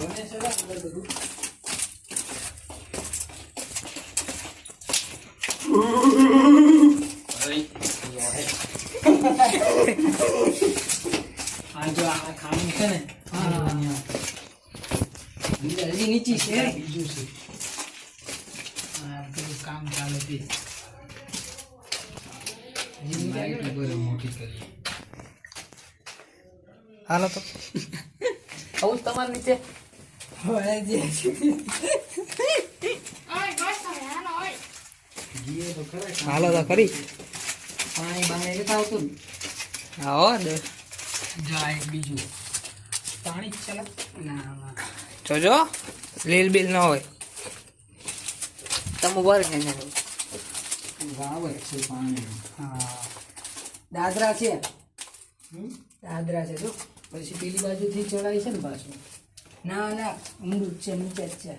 જો આ ખાનું છે ને હજી નીચી છે બીજું છે પેલું કામ ચાલે તે મોટી કરી હાલો તો આવું તમારે નીચે હાલો તો ખરી પાણી બાણી લેતા આવતું આવો દે જાય બીજું પાણી ચાલે ના જોજો લીલ બિલ ન હોય તમે બર કે વાવ છે પાણી હા દાદરા છે દાદરા છે જો પછી પેલી બાજુથી ચડાય છે ને પાછું ના ના ઊંડું જ છે નીચે જ છે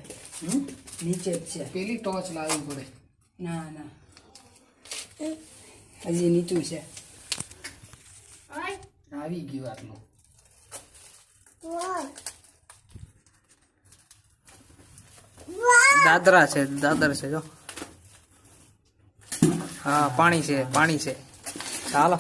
નીચે જ છે પેલી ટોચ લાવવી પડે ના ના હજી નીચું છે આવી ગયું આટલું દાદરા છે દાદર છે જો હા પાણી છે ચાલો